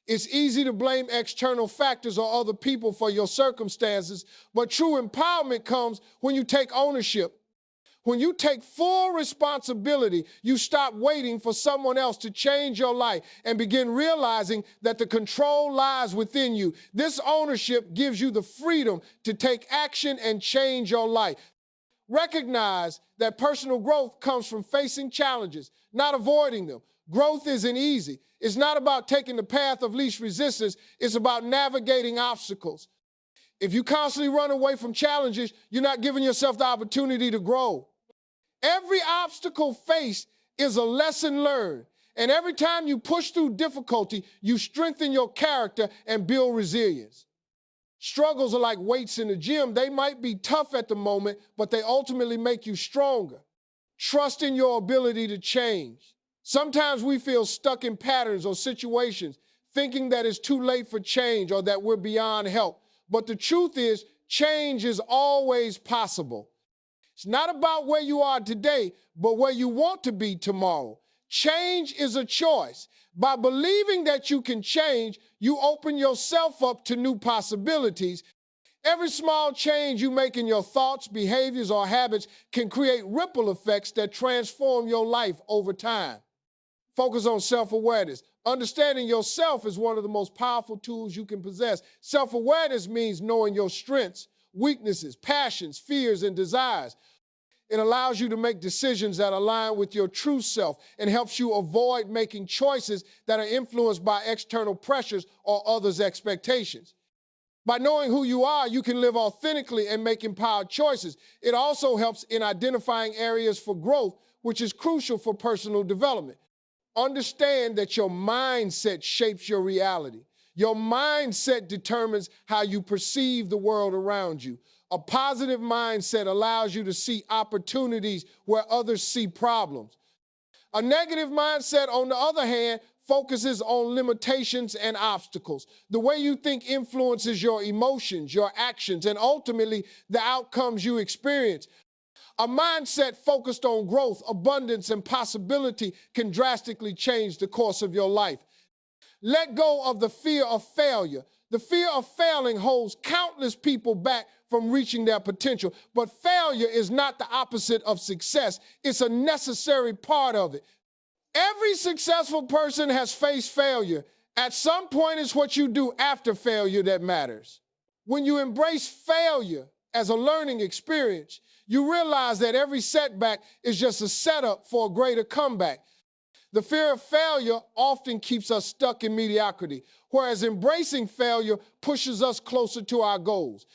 It's easy to blame external factors or other people for your circumstances, but true empowerment comes when you take ownership. When you take full responsibility, you stop waiting for someone else to change your life and begin realizing that the control lies within you. This ownership gives you the freedom to take action and change your life. Recognize that personal growth comes from facing challenges, not avoiding them. Growth isn't easy. It's not about taking the path of least resistance. It's about navigating obstacles. If you constantly run away from challenges, you're not giving yourself the opportunity to grow. Every obstacle faced is a lesson learned. And every time you push through difficulty, you strengthen your character and build resilience. Struggles are like weights in the gym. They might be tough at the moment, but they ultimately make you stronger. Trust in your ability to change. Sometimes we feel stuck in patterns or situations, thinking that it's too late for change or that we're beyond help. But the truth is, change is always possible. It's not about where you are today, but where you want to be tomorrow. Change is a choice. By believing that you can change, you open yourself up to new possibilities. Every small change you make in your thoughts, behaviors, or habits can create ripple effects that transform your life over time. Focus on self-awareness. Understanding yourself is one of the most powerful tools you can possess. Self-awareness means knowing your strengths, weaknesses, passions, fears, and desires. It allows you to make decisions that align with your true self and helps you avoid making choices that are influenced by external pressures or others' expectations. By knowing who you are, you can live authentically and make empowered choices. It also helps in identifying areas for growth, which is crucial for personal development. Understand that your mindset shapes your reality. Your mindset determines how you perceive the world around you. A positive mindset allows you to see opportunities where others see problems. A negative mindset, on the other hand, focuses on limitations and obstacles. The way you think influences your emotions, your actions, and ultimately the outcomes you experience. A mindset focused on growth, abundance, and possibility can drastically change the course of your life. Let go of the fear of failure. The fear of failing holds countless people back from reaching their potential. But failure is not the opposite of success. It's a necessary part of it. Every successful person has faced failure. At some point, it's what you do after failure that matters. When you embrace failure as a learning experience, you realize that every setback is just a setup for a greater comeback. The fear of failure often keeps us stuck in mediocrity, whereas embracing failure pushes us closer to our goals.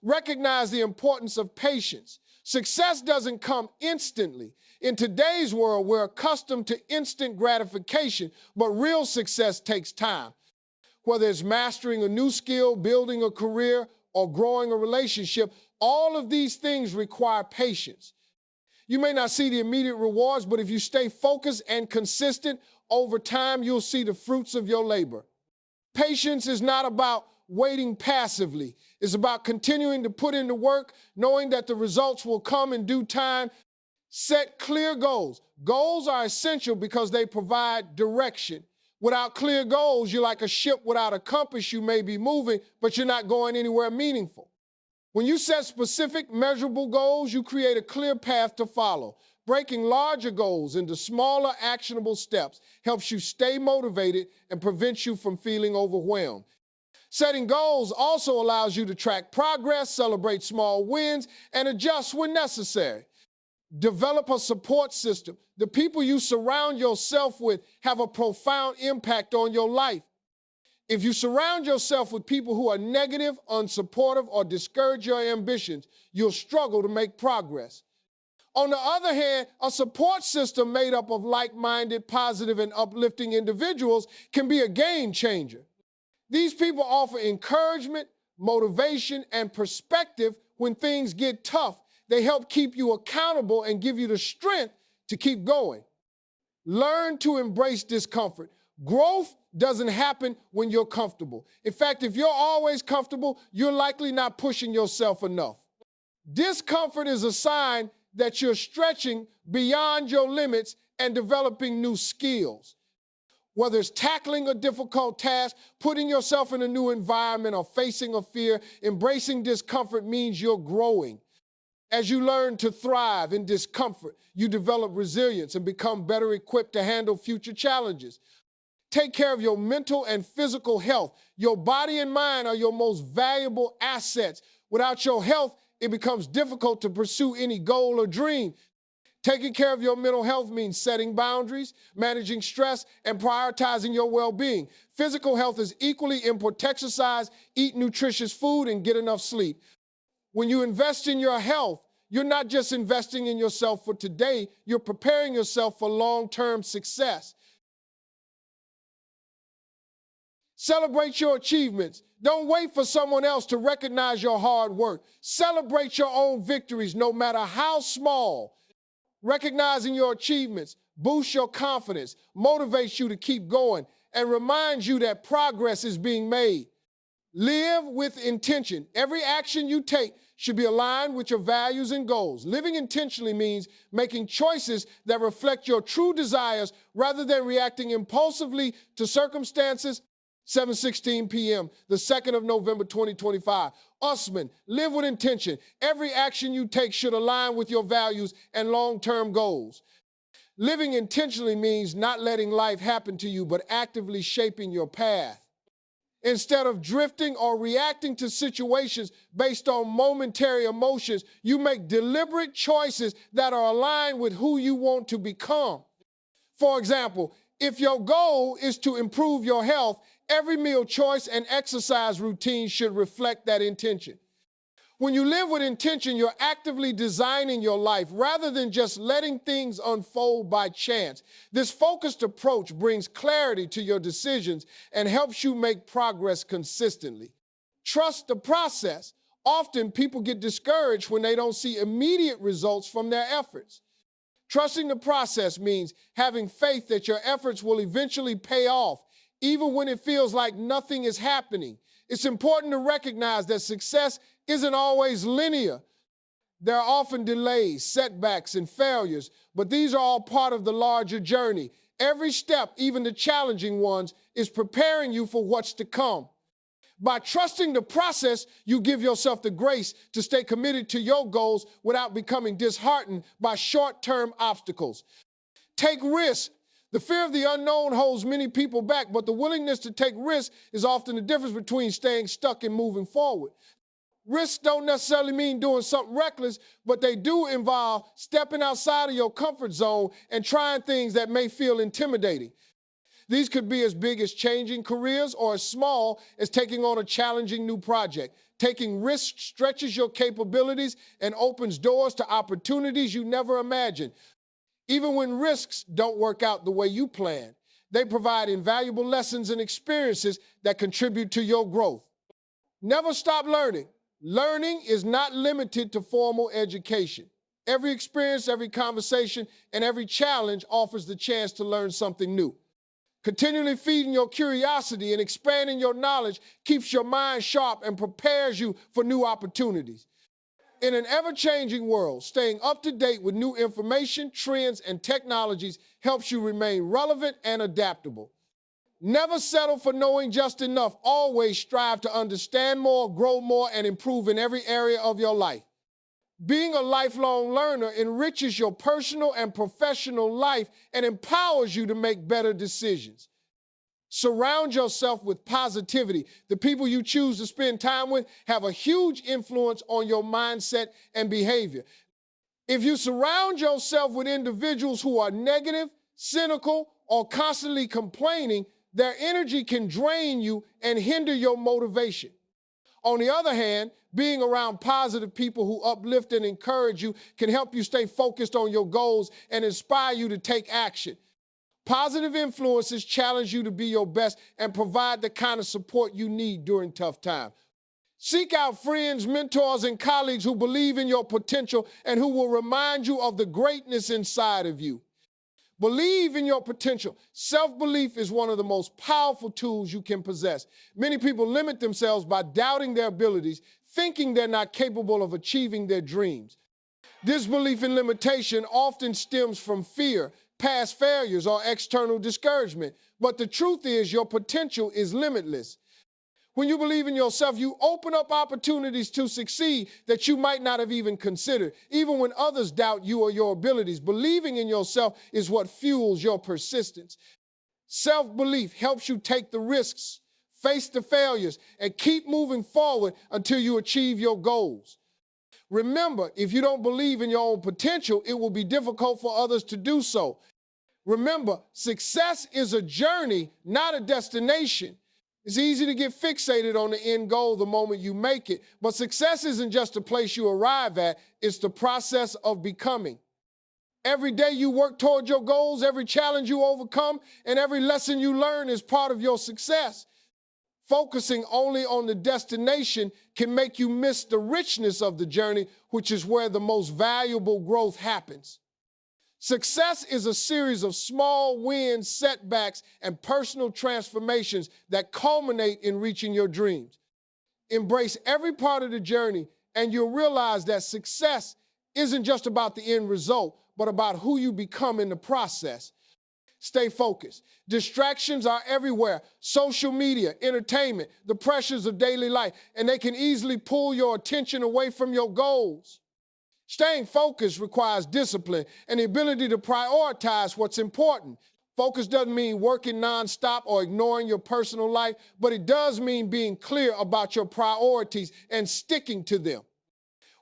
Recognize the importance of patience. Success doesn't come instantly. In today's world, we're accustomed to instant gratification, but real success takes time. Whether it's mastering a new skill, building a career, or growing a relationship, all of these things require patience. You may not see the immediate rewards, but if you stay focused and consistent, over time, you'll see the fruits of your labor. Patience is not about waiting passively. It's about continuing to put in the work, knowing that the results will come in due time. Set clear goals. Goals are essential because they provide direction. Without clear goals, you're like a ship without a compass. You may be moving, but you're not going anywhere meaningful. When you set specific, measurable goals, you create a clear path to follow. Breaking larger goals into smaller, actionable steps helps you stay motivated and prevents you from feeling overwhelmed. Setting goals also allows you to track progress, celebrate small wins, and adjust when necessary. Develop a support system. The people you surround yourself with have a profound impact on your life. If you surround yourself with people who are negative, unsupportive, or discourage your ambitions, you'll struggle to make progress. On the other hand, a support system made up of like-minded, positive, and uplifting individuals can be a game changer. These people offer encouragement, motivation, and perspective when things get tough. They help keep you accountable and give you the strength to keep going. Learn to embrace discomfort. Growth doesn't happen when you're comfortable. In fact, if you're always comfortable, you're likely not pushing yourself enough. Discomfort is a sign that you're stretching beyond your limits and developing new skills. Whether it's tackling a difficult task, putting yourself in a new environment, or facing a fear, embracing discomfort means you're growing. As you learn to thrive in discomfort, you develop resilience and become better equipped to handle future challenges. Take care of your mental and physical health. Your body and mind are your most valuable assets. Without your health, it becomes difficult to pursue any goal or dream. Taking care of your mental health means setting boundaries, managing stress, and prioritizing your well-being. Physical health is equally important. Exercise, eat nutritious food, and get enough sleep. When you invest in your health, you're not just investing in yourself for today, you're preparing yourself for long-term success. Celebrate your achievements. Don't wait for someone else to recognize your hard work. Celebrate your own victories, no matter how small. Recognizing your achievements boosts your confidence, motivates you to keep going, and reminds you that progress is being made. Live with intention. Every action you take should be aligned with your values and goals. Living intentionally means making choices that reflect your true desires rather than reacting impulsively to circumstances. 7:16 p.m., the 2nd of November, 2025. Usman, live with intention. Every action you take should align with your values and long-term goals. Living intentionally means not letting life happen to you, but actively shaping your path. Instead of drifting or reacting to situations based on momentary emotions, you make deliberate choices that are aligned with who you want to become. For example, if your goal is to improve your health, every meal choice and exercise routine should reflect that intention. When you live with intention, you're actively designing your life rather than just letting things unfold by chance. This focused approach brings clarity to your decisions and helps you make progress consistently. Trust the process. Often people get discouraged when they don't see immediate results from their efforts. Trusting the process means having faith that your efforts will eventually pay off, even when it feels like nothing is happening. It's important to recognize that success isn't always linear. There are often delays, setbacks, and failures, but these are all part of the larger journey. Every step, even the challenging ones, is preparing you for what's to come. By trusting the process, you give yourself the grace to stay committed to your goals without becoming disheartened by short-term obstacles. Take risks. The fear of the unknown holds many people back, but the willingness to take risks is often the difference between staying stuck and moving forward. Risks don't necessarily mean doing something reckless, but they do involve stepping outside of your comfort zone and trying things that may feel intimidating. These could be as big as changing careers or as small as taking on a challenging new project. Taking risks stretches your capabilities and opens doors to opportunities you never imagined. Even when risks don't work out the way you planned, they provide invaluable lessons and experiences that contribute to your growth. Never stop learning. Learning is not limited to formal education. Every experience, every conversation, and every challenge offers the chance to learn something new. Continually feeding your curiosity and expanding your knowledge keeps your mind sharp and prepares you for new opportunities. In an ever-changing world, staying up to date with new information, trends, and technologies helps you remain relevant and adaptable. Never settle for knowing just enough. Always strive to understand more, grow more, and improve in every area of your life. Being a lifelong learner enriches your personal and professional life and empowers you to make better decisions. Surround yourself with positivity. The people you choose to spend time with have a huge influence on your mindset and behavior. If you surround yourself with individuals who are negative, cynical, or constantly complaining, their energy can drain you and hinder your motivation. On the other hand, being around positive people who uplift and encourage you can help you stay focused on your goals and inspire you to take action. Positive influences challenge you to be your best and provide the kind of support you need during tough times. Seek out friends, mentors, and colleagues who believe in your potential and who will remind you of the greatness inside of you. Believe in your potential. Self-belief is one of the most powerful tools you can possess. Many people limit themselves by doubting their abilities, thinking they're not capable of achieving their dreams. This belief in limitation often stems from fear, past failures or external discouragement. But the truth is, your potential is limitless. When you believe in yourself, you open up opportunities to succeed that you might not have even considered, even when others doubt you or your abilities. Believing in yourself is what fuels your persistence. Self-belief helps you take the risks, face the failures, and keep moving forward until you achieve your goals. Remember, if you don't believe in your own potential, it will be difficult for others to do so. Remember, success is a journey, not a destination. It's easy to get fixated on the end goal the moment you make it, but success isn't just a place you arrive at, it's the process of becoming. Every day you work toward your goals, every challenge you overcome, and every lesson you learn is part of your success. Focusing only on the destination can make you miss the richness of the journey, which is where the most valuable growth happens. Success is a series of small wins, setbacks, and personal transformations that culminate in reaching your dreams. Embrace every part of the journey, and you'll realize that success isn't just about the end result, but about who you become in the process. Stay focused. Distractions are everywhere. Social media, entertainment, the pressures of daily life, and they can easily pull your attention away from your goals. Staying focused requires discipline and the ability to prioritize what's important. Focus doesn't mean working nonstop or ignoring your personal life, but it does mean being clear about your priorities and sticking to them.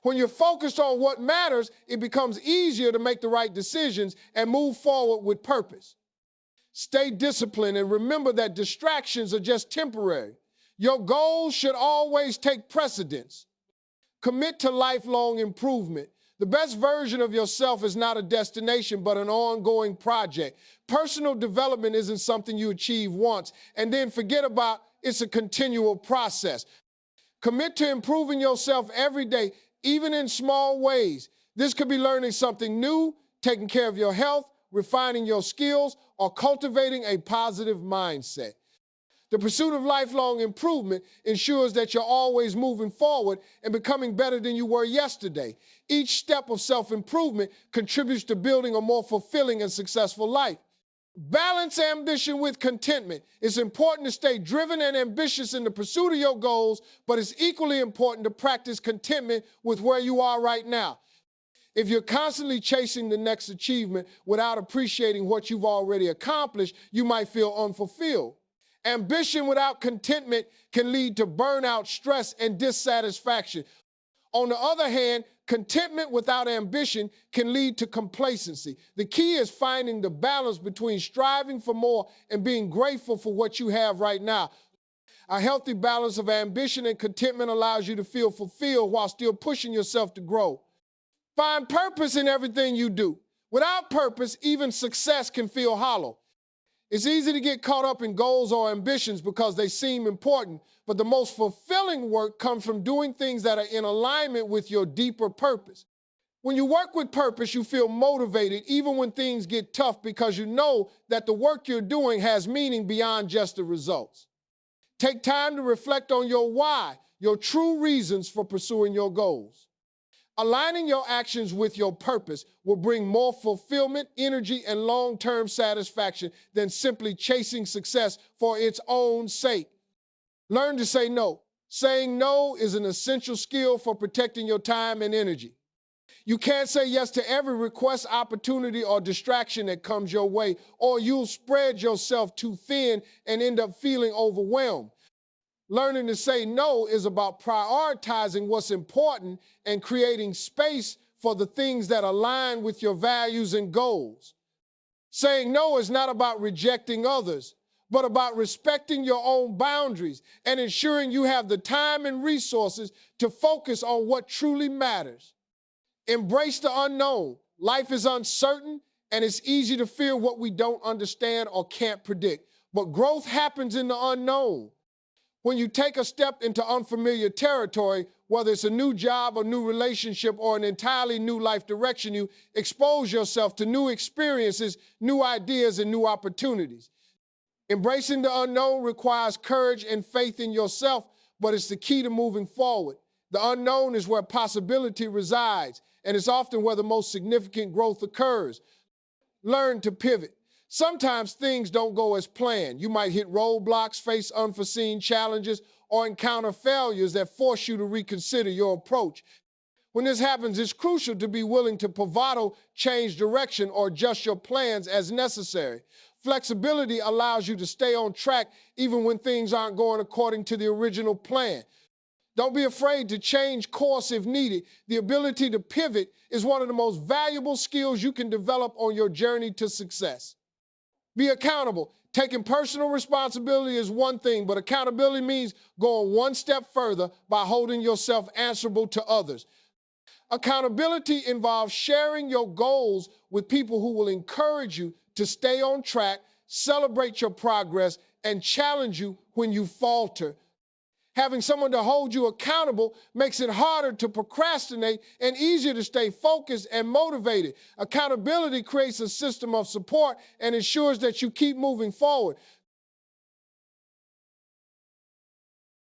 When you're focused on what matters, it becomes easier to make the right decisions and move forward with purpose. Stay disciplined and remember that distractions are just temporary. Your goals should always take precedence. Commit to lifelong improvement. The best version of yourself is not a destination, but an ongoing project. Personal development isn't something you achieve once and then forget about. It's a continual process. Commit to improving yourself every day, even in small ways. This could be learning something new, taking care of your health, refining your skills, or cultivating a positive mindset. The pursuit of lifelong improvement ensures that you're always moving forward and becoming better than you were yesterday. Each step of self-improvement contributes to building a more fulfilling and successful life. Balance ambition with contentment. It's important to stay driven and ambitious in the pursuit of your goals, but it's equally important to practice contentment with where you are right now. If you're constantly chasing the next achievement without appreciating what you've already accomplished, you might feel unfulfilled. Ambition without contentment can lead to burnout, stress, and dissatisfaction. On the other hand, contentment without ambition can lead to complacency. The key is finding the balance between striving for more and being grateful for what you have right now. A healthy balance of ambition and contentment allows you to feel fulfilled while still pushing yourself to grow. Find purpose in everything you do. Without purpose, even success can feel hollow. It's easy to get caught up in goals or ambitions because they seem important, but the most fulfilling work comes from doing things that are in alignment with your deeper purpose. When you work with purpose, you feel motivated even when things get tough because you know that the work you're doing has meaning beyond just the results. Take time to reflect on your why, your true reasons for pursuing your goals. Aligning your actions with your purpose will bring more fulfillment, energy, and long-term satisfaction than simply chasing success for its own sake. Learn to say no. Saying no is an essential skill for protecting your time and energy. You can't say yes to every request, opportunity, or distraction that comes your way, or you'll spread yourself too thin and end up feeling overwhelmed. Learning to say no is about prioritizing what's important and creating space for the things that align with your values and goals. Saying no is not about rejecting others, but about respecting your own boundaries and ensuring you have the time and resources to focus on what truly matters. Embrace the unknown. Life is uncertain, and it's easy to fear what we don't understand or can't predict. But growth happens in the unknown. When you take a step into unfamiliar territory, whether it's a new job, a new relationship, or an entirely new life direction, you expose yourself to new experiences, new ideas, and new opportunities. Embracing the unknown requires courage and faith in yourself, but it's the key to moving forward. The unknown is where possibility resides, and it's often where the most significant growth occurs. Learn to pivot. Sometimes things don't go as planned. You might hit roadblocks, face unforeseen challenges, or encounter failures that force you to reconsider your approach. When this happens, it's crucial to be willing to bravado, change direction, or adjust your plans as necessary. Flexibility allows you to stay on track even when things aren't going according to the original plan. Don't be afraid to change course if needed. The ability to pivot is one of the most valuable skills you can develop on your journey to success. Be accountable. Taking personal responsibility is one thing, but accountability means going one step further by holding yourself answerable to others. Accountability involves sharing your goals with people who will encourage you to stay on track, celebrate your progress, and challenge you when you falter. Having someone to hold you accountable makes it harder to procrastinate and easier to stay focused and motivated. Accountability creates a system of support and ensures that you keep moving forward.